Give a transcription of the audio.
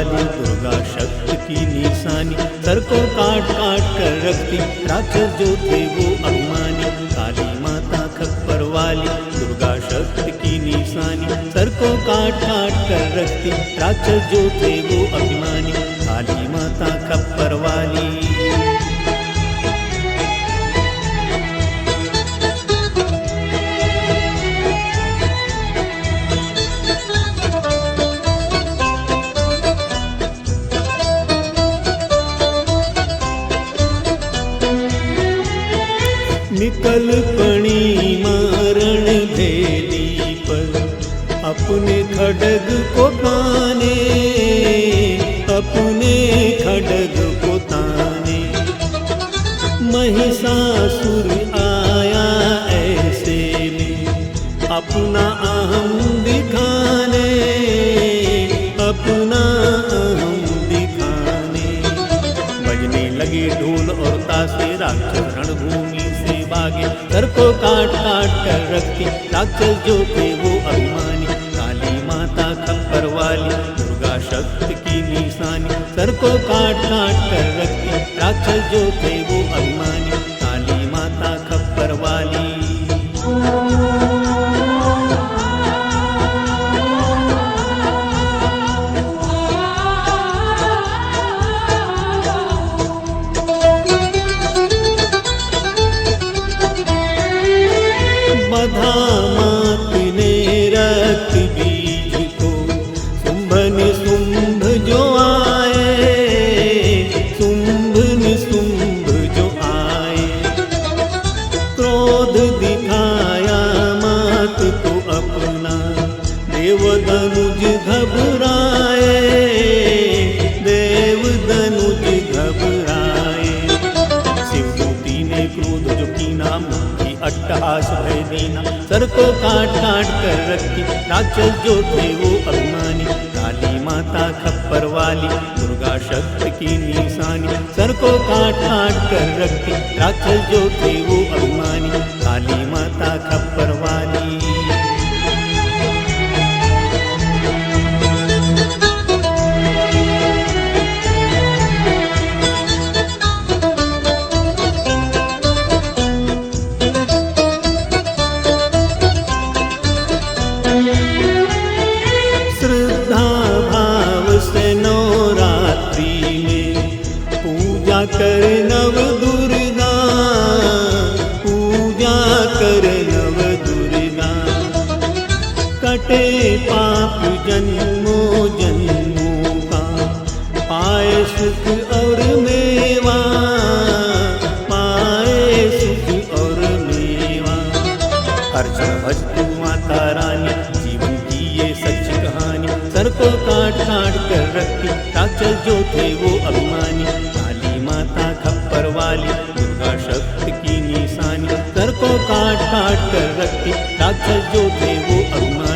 वाली दुर्गा शक्ति की निशानी, सर को काट काट कर रखती राक्षस जो थे वो अभिमानी। काली माता खप्पर वाली दुर्गा शक्ति की निशानी, सर को काट काट कर रखती राक्षस जो थे वो अभिमानी। काली माता खप्पर वाली। निकल पड़ी मारण भेदी पर अपने खड्ग को ताने, अपने खड्ग को ताने। महिषासुर आया ऐसे में अपना अहम दिखाने, अपना अहम दिखाने। बजने लगे ढोल और ताशे, राक्षस रणभूमि भागे, सर को काट काट कर रखती राक्षस जो थे वो अभिमानी। काली माता खप्पर वाली दुर्गा शक्ति की निशानी, सर को काट काट कर रखती राक्षस जो थे वो अभिमानी। काली माता खप्पर वाली। बधा मात ने रक्त बीज को, शुंभ निशुंभ जो आए, शुंभ निशुंभ जो आए। क्रोध दिखाया मात को अपना, देवदनुज घबराए, देवदनुज घबराए। शिवदूती ने क्रोध जो कीना, अट्टहास भय दीना, सर को काट काट कर रखती राक्षस जो थे वो अभिमानी। काली माता खप्पर वाली दुर्गा शक्ति की निशानी, सर को काट काट कर रखती राक्षस जो थे वो अभिमानी। काली माता खप्पर वाली। कर नव दुर्गा, पूजा कर नव दुर्गा। कटे पाप जन्मों जन्मों का, पाए सुख और मेवा, पाए सुख और मेवा। अर्चन भज तू माता रानी, जीवन की ये सच कहानी। सर को काट काट कर रखती राक्षस जो थे वो अभिमानी। माता खप्पर वाली दुर्गा शक्ति की निशानी, सर को काट काट कर रखती राक्षस जो थे वो अभिमानी।